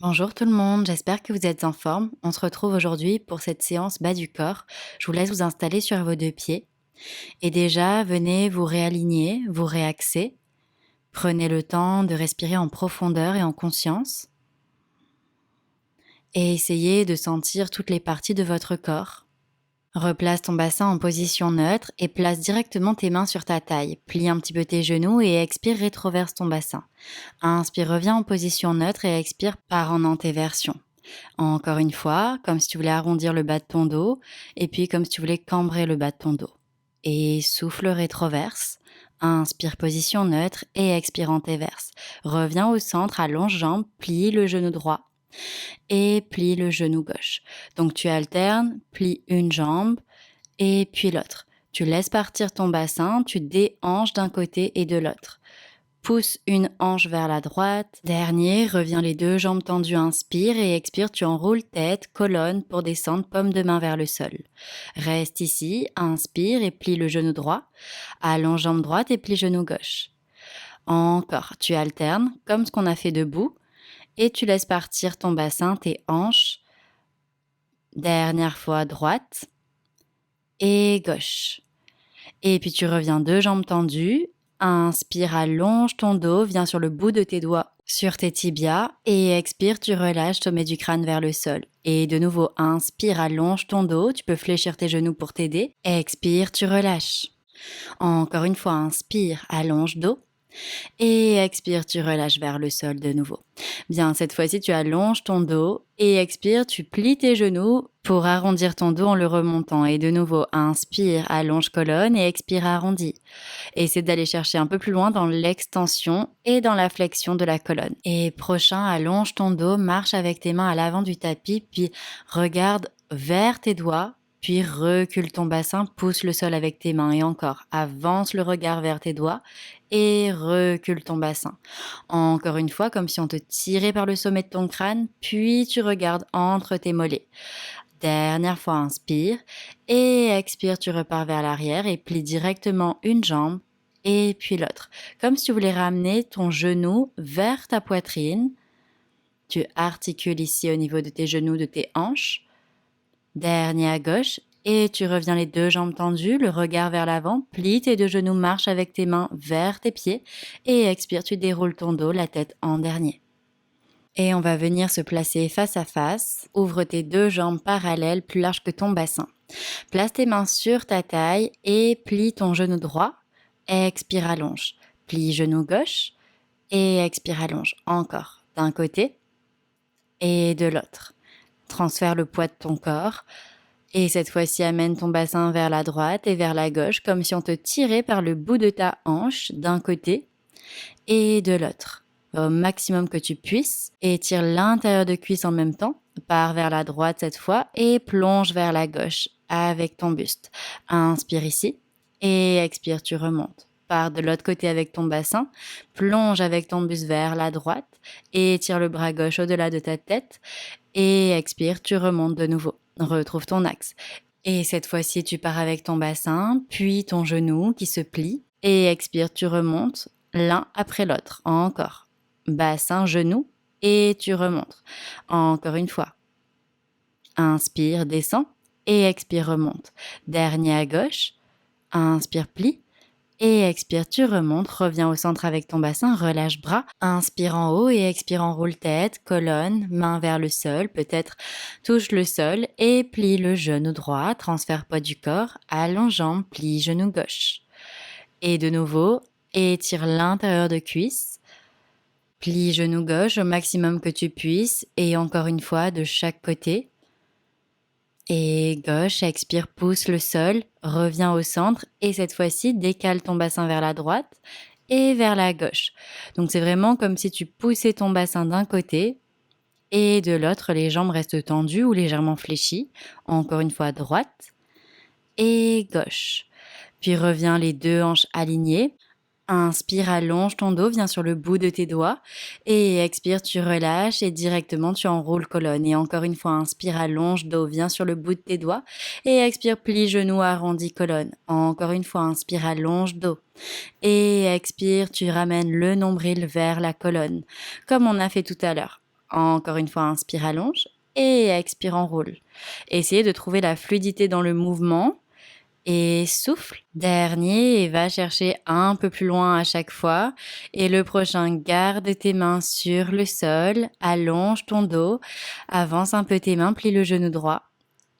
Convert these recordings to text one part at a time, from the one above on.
Bonjour tout le monde, j'espère que vous êtes en forme. On se retrouve aujourd'hui pour cette séance bas du corps. Je vous laisse vous installer sur vos deux pieds. Et déjà, venez vous réaligner, vous réaxer. Prenez le temps de respirer en profondeur et en conscience. Et essayez de sentir toutes les parties de votre corps. Replace ton bassin en position neutre et place directement tes mains sur ta taille. Plie un petit peu tes genoux et expire, rétroverse ton bassin. Inspire, reviens en position neutre et expire, pars en antéversion. Encore une fois, comme si tu voulais arrondir le bas de ton dos, et puis comme si tu voulais cambrer le bas de ton dos. Et souffle rétroverse. Inspire, position neutre, et expire antéverse. Reviens au centre, allonge jambe, plie le genou droit et plie le genou gauche. Donc tu alternes, plie une jambe et puis l'autre. Tu laisses partir ton bassin, tu déhanches d'un côté et de l'autre. Pousse une hanche vers la droite. Dernier, reviens les deux jambes tendues, inspire et expire, tu enroules tête, colonne pour descendre, paume de main vers le sol. Reste ici, inspire et plie le genou droit. Allonge jambe droite et plie genou gauche. Encore, tu alternes comme ce qu'on a fait debout et tu laisses partir ton bassin, tes hanches. Dernière fois, droite et gauche. Et puis tu reviens deux jambes tendues. Inspire, allonge ton dos, viens sur le bout de tes doigts sur tes tibias et expire, tu relâches, sommet du crâne vers le sol. Et de nouveau, inspire, allonge ton dos, tu peux fléchir tes genoux pour t'aider. Expire, tu relâches. Encore une fois, inspire, allonge dos. Et expire, tu relâches vers le sol de nouveau. Bien, cette fois-ci, tu allonges ton dos et expire, tu plies tes genoux pour arrondir ton dos en le remontant. Et de nouveau, inspire, allonge colonne et expire, arrondis. Essaie d'aller chercher un peu plus loin dans l'extension et dans la flexion de la colonne. Et prochain, allonge ton dos, marche avec tes mains à l'avant du tapis, puis regarde vers tes doigts. Puis recule ton bassin, pousse le sol avec tes mains et encore, avance le regard vers tes doigts et recule ton bassin. Encore une fois, comme si on te tirait par le sommet de ton crâne, puis tu regardes entre tes mollets. Dernière fois, inspire et expire, tu repars vers l'arrière et plie directement une jambe et puis l'autre. Comme si tu voulais ramener ton genou vers ta poitrine. Tu articules ici au niveau de tes genoux, de tes hanches. Dernier à gauche et tu reviens les deux jambes tendues, le regard vers l'avant, plie tes deux genoux, marche avec tes mains vers tes pieds et expire, tu déroules ton dos, la tête en dernier. Et on va venir se placer face à face. Ouvre tes deux jambes parallèles, plus larges que ton bassin. Place tes mains sur ta taille et plie ton genou droit. Expire, allonge. Plie genou gauche et expire, allonge. Encore d'un côté et de l'autre. Transfère le poids de ton corps. Et cette fois-ci, amène ton bassin vers la droite et vers la gauche, comme si on te tirait par le bout de ta hanche d'un côté et de l'autre. Au maximum que tu puisses. Et tire l'intérieur de cuisse en même temps. Pars vers la droite cette fois et plonge vers la gauche avec ton buste. Inspire ici et expire, tu remontes. Pars de l'autre côté avec ton bassin. Plonge avec ton buste vers la droite et tire le bras gauche au-delà de ta tête. Et expire, tu remontes de nouveau. Retrouve ton axe. Et cette fois-ci, tu pars avec ton bassin, puis ton genou qui se plie. Et expire, tu remontes l'un après l'autre. Encore. Bassin, genou, et tu remontes. Encore une fois. Inspire, descends, et expire, remonte. Dernier à gauche. Inspire, plie. Et expire, tu remontes, reviens au centre avec ton bassin, relâche bras, inspire en haut et expire, enroule tête, colonne, main vers le sol, peut-être touche le sol et plie le genou droit, transfère poids du corps, allonge jambe, plie genou gauche. Et de nouveau, étire l'intérieur de cuisse, plie genou gauche au maximum que tu puisses et encore une fois de chaque côté. Et gauche, expire, pousse le sol, reviens au centre et cette fois-ci, décale ton bassin vers la droite et vers la gauche. Donc c'est vraiment comme si tu poussais ton bassin d'un côté et de l'autre, les jambes restent tendues ou légèrement fléchies. Encore une fois, droite et gauche. Puis reviens les deux hanches alignées. Inspire, allonge ton dos, viens sur le bout de tes doigts et expire, tu relâches et directement tu enroules colonne. Et encore une fois, inspire, allonge dos, viens sur le bout de tes doigts et expire, plie genou, arrondi colonne. Encore une fois, inspire, allonge dos et expire, tu ramènes le nombril vers la colonne comme on a fait tout à l'heure. Encore une fois, inspire, allonge et expire, enroule. Essayez de trouver la fluidité dans le mouvement et souffle. Dernier et va chercher un peu plus loin à chaque fois. Et le prochain, garde tes mains sur le sol, allonge ton dos, avance un peu tes mains, plie le genou droit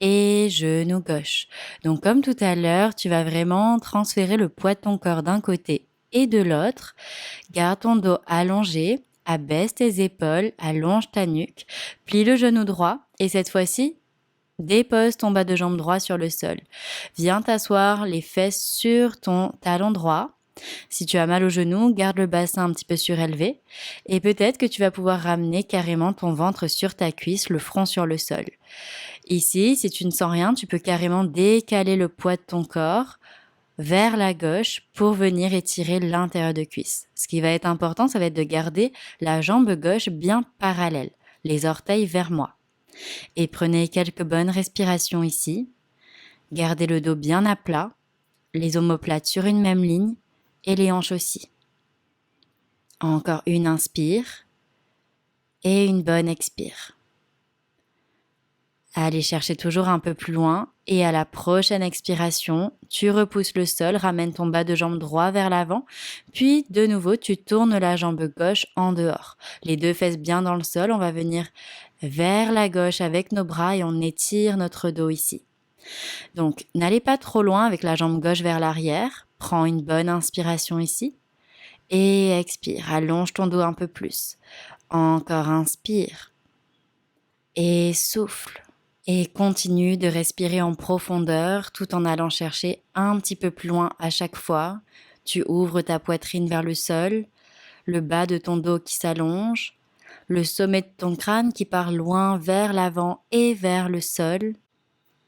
et genou gauche. Donc comme tout à l'heure, tu vas vraiment transférer le poids de ton corps d'un côté et de l'autre. Garde ton dos allongé, abaisse tes épaules, allonge ta nuque, plie le genou droit et cette fois-ci, dépose ton bas de jambe droit sur le sol. Viens t'asseoir les fesses sur ton talon droit. Si tu as mal au genou, garde le bassin un petit peu surélevé et peut-être que tu vas pouvoir ramener carrément ton ventre sur ta cuisse, le front sur le sol. Ici, si tu ne sens rien, tu peux carrément décaler le poids de ton corps vers la gauche pour venir étirer l'intérieur de cuisse. Ce qui va être important, ça va être de garder la jambe gauche bien parallèle, les orteils vers moi. Et prenez quelques bonnes respirations ici. Gardez le dos bien à plat, les omoplates sur une même ligne et les hanches aussi. Encore une inspire et une bonne expire. Allez chercher toujours un peu plus loin et à la prochaine expiration, tu repousses le sol, ramène ton bas de jambe droit vers l'avant, puis de nouveau tu tournes la jambe gauche en dehors. Les deux fesses bien dans le sol, on va venir vers la gauche avec nos bras et on étire notre dos ici. Donc n'allez pas trop loin avec la jambe gauche vers l'arrière, prends une bonne inspiration ici et expire, allonge ton dos un peu plus. Encore inspire et souffle. Et continue de respirer en profondeur tout en allant chercher un petit peu plus loin à chaque fois. Tu ouvres ta poitrine vers le sol, le bas de ton dos qui s'allonge, le sommet de ton crâne qui part loin vers l'avant et vers le sol.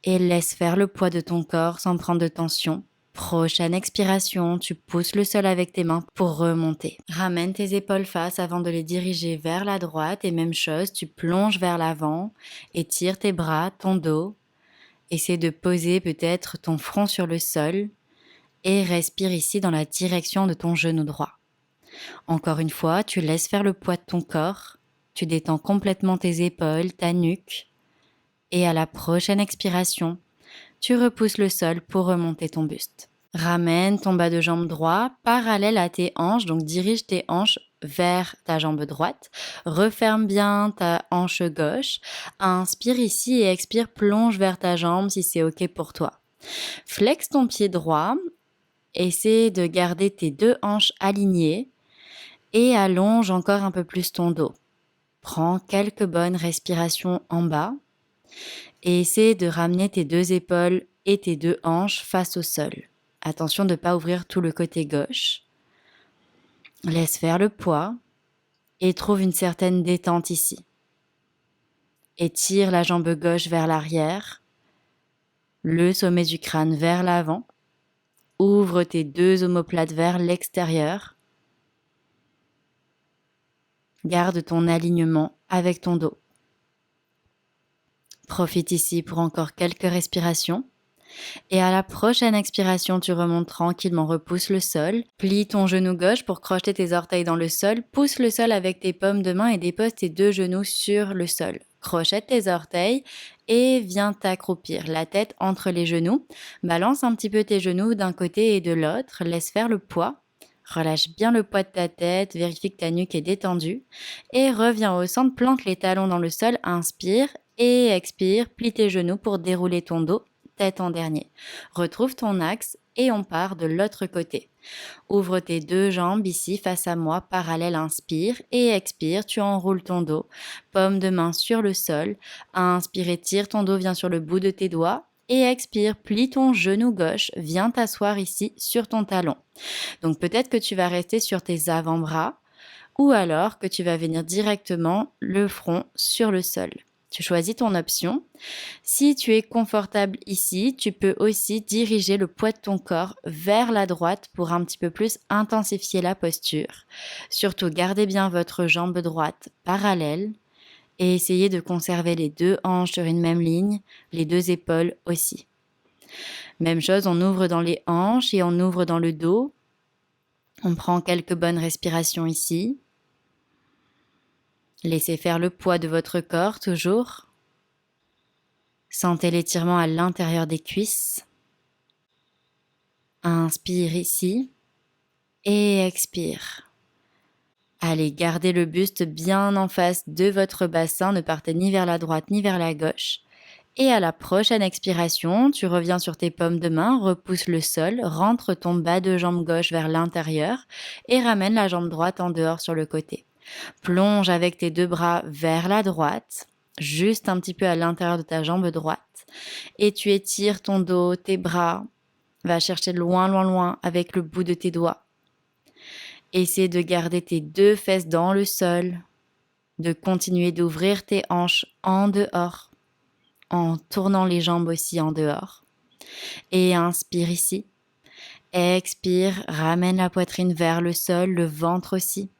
Et laisse faire le poids de ton corps sans prendre de tension. Prochaine expiration, tu pousses le sol avec tes mains pour remonter. Ramène tes épaules face avant de les diriger vers la droite et même chose, tu plonges vers l'avant, étire tes bras, ton dos. Essaie de poser peut-être ton front sur le sol et respire ici dans la direction de ton genou droit. Encore une fois, tu laisses faire le poids de ton corps, tu détends complètement tes épaules, ta nuque et à la prochaine expiration, tu repousses le sol pour remonter ton buste. Ramène ton bas de jambe droit parallèle à tes hanches, donc dirige tes hanches vers ta jambe droite. Referme bien ta hanche gauche. Inspire ici et expire, plonge vers ta jambe si c'est OK pour toi. Flexe ton pied droit. Essaie de garder tes deux hanches alignées et allonge encore un peu plus ton dos. Prends quelques bonnes respirations en bas. Et essaie de ramener tes deux épaules et tes deux hanches face au sol. Attention de ne pas ouvrir tout le côté gauche. Laisse faire le poids et trouve une certaine détente ici. Étire la jambe gauche vers l'arrière, le sommet du crâne vers l'avant. Ouvre tes deux omoplates vers l'extérieur. Garde ton alignement avec ton dos. Profite ici pour encore quelques respirations. Et à la prochaine expiration, tu remontes tranquillement, repousse le sol. Plie ton genou gauche pour crocheter tes orteils dans le sol. Pousse le sol avec tes paumes de main et dépose tes deux genoux sur le sol. Crochette tes orteils et viens t'accroupir, la tête entre les genoux. Balance un petit peu tes genoux d'un côté et de l'autre. Laisse faire le poids. Relâche bien le poids de ta tête, vérifie que ta nuque est détendue. Et reviens au centre, plante les talons dans le sol, inspire et expire. Plie tes genoux pour dérouler ton dos, tête en dernier. Retrouve ton axe et on part de l'autre côté. Ouvre tes deux jambes ici face à moi, parallèle, inspire et expire, tu enroules ton dos, paume de main sur le sol. Inspire, étire ton dos, viens sur le bout de tes doigts. Et expire, plie ton genou gauche, viens t'asseoir ici sur ton talon. Donc peut-être que tu vas rester sur tes avant-bras ou alors que tu vas venir directement le front sur le sol. Tu choisis ton option. Si tu es confortable ici, tu peux aussi diriger le poids de ton corps vers la droite pour un petit peu plus intensifier la posture. Surtout, gardez bien votre jambe droite parallèle et essayez de conserver les deux hanches sur une même ligne, les deux épaules aussi. Même chose, on ouvre dans les hanches et on ouvre dans le dos. On prend quelques bonnes respirations ici. Laissez faire le poids de votre corps toujours. Sentez l'étirement à l'intérieur des cuisses. Inspire ici et expire. Allez, gardez le buste bien en face de votre bassin, ne partez ni vers la droite ni vers la gauche. Et à la prochaine expiration, tu reviens sur tes paumes de main, repousse le sol, rentre ton bas de jambe gauche vers l'intérieur et ramène la jambe droite en dehors sur le côté. Plonge avec tes deux bras vers la droite, juste un petit peu à l'intérieur de ta jambe droite. Et tu étires ton dos, tes bras. Va chercher loin, loin, loin avec le bout de tes doigts. Essaie de garder tes deux fesses dans le sol, de continuer d'ouvrir tes hanches en dehors, en tournant les jambes aussi en dehors. Et inspire ici. Expire, ramène la poitrine vers le sol, le ventre aussi.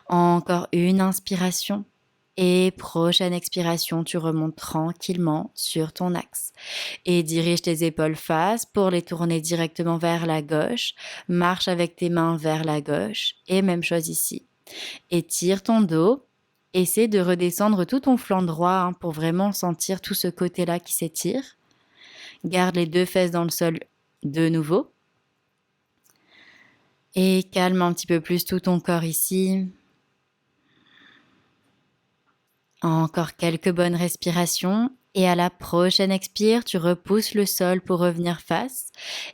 Encore une inspiration. Et prochaine expiration, tu remontes tranquillement sur ton axe. Et dirige tes épaules face pour les tourner directement vers la gauche. Marche avec tes mains vers la gauche. Et même chose ici. Étire ton dos. Essaie de redescendre tout ton flanc droit pour vraiment sentir tout ce côté-là qui s'étire. Garde les deux fesses dans le sol de nouveau. Et calme un petit peu plus tout ton corps ici. Encore quelques bonnes respirations. Et à la prochaine expire, tu repousses le sol pour revenir face.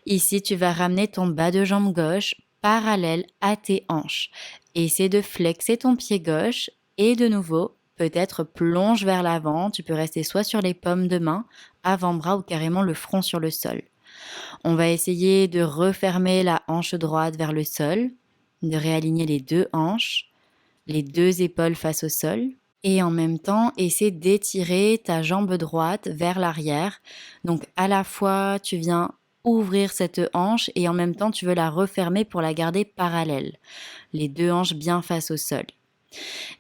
Ici, tu vas ramener ton bas de jambe gauche parallèle à tes hanches. Essaie de flexer ton pied gauche et de nouveau, peut-être plonge vers l'avant. Tu peux rester soit sur les paumes de main, avant-bras ou carrément le front sur le sol. On va essayer de refermer la hanche droite vers le sol, de réaligner les deux hanches, les deux épaules face au sol. Et en même temps, essaie d'étirer ta jambe droite vers l'arrière. Donc à la fois, tu viens ouvrir cette hanche et en même temps, tu veux la refermer pour la garder parallèle. Les deux hanches bien face au sol.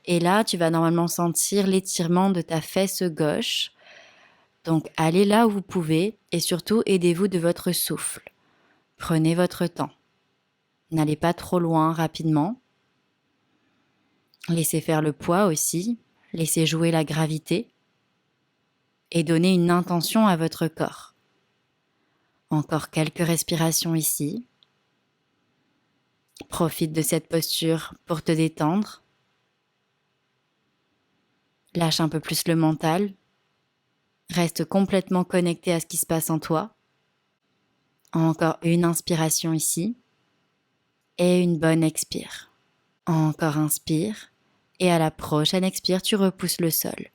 Et là, tu vas normalement sentir l'étirement de ta fesse gauche. Donc allez là où vous pouvez et surtout aidez-vous de votre souffle. Prenez votre temps. N'allez pas trop loin rapidement. Laissez faire le poids aussi. Laissez jouer la gravité et donnez une intention à votre corps. Encore quelques respirations ici. Profite de cette posture pour te détendre. Lâche un peu plus le mental. Reste complètement connecté à ce qui se passe en toi. Encore une inspiration ici. Et une bonne expire. Encore inspire. Et à la prochaine expire, tu repousses le sol.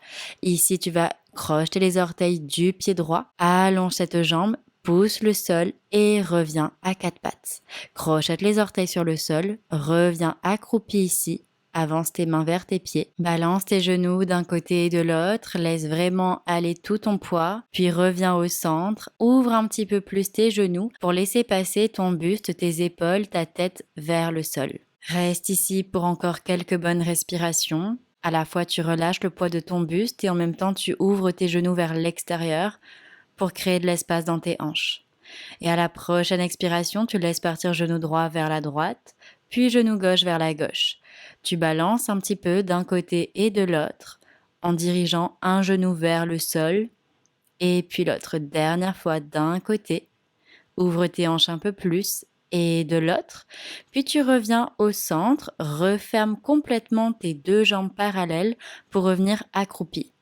Ici, tu vas crocheter les orteils du pied droit, allonge cette jambe, pousse le sol et reviens à quatre pattes. Crochette les orteils sur le sol, reviens accroupi ici, avance tes mains vers tes pieds, balance tes genoux d'un côté et de l'autre, laisse vraiment aller tout ton poids, puis reviens au centre, ouvre un petit peu plus tes genoux pour laisser passer ton buste, tes épaules, ta tête vers le sol. Reste ici pour encore quelques bonnes respirations. À la fois, tu relâches le poids de ton buste et en même temps, tu ouvres tes genoux vers l'extérieur pour créer de l'espace dans tes hanches. Et à la prochaine expiration, tu laisses partir genou droit vers la droite, puis genou gauche vers la gauche. Tu balances un petit peu d'un côté et de l'autre en dirigeant un genou vers le sol et puis l'autre dernière fois d'un côté. Ouvre tes hanches un peu plus et de l'autre, puis tu reviens au centre, referme complètement tes deux jambes parallèles pour revenir accroupi.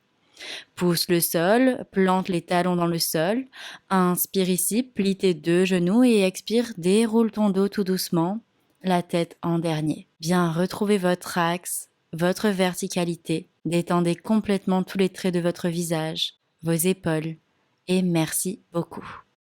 Pousse le sol, plante les talons dans le sol, inspire ici, plie tes deux genoux et expire, déroule ton dos tout doucement, la tête en dernier. Bien retrouvez votre axe, votre verticalité, détendez complètement tous les traits de votre visage, vos épaules et merci beaucoup.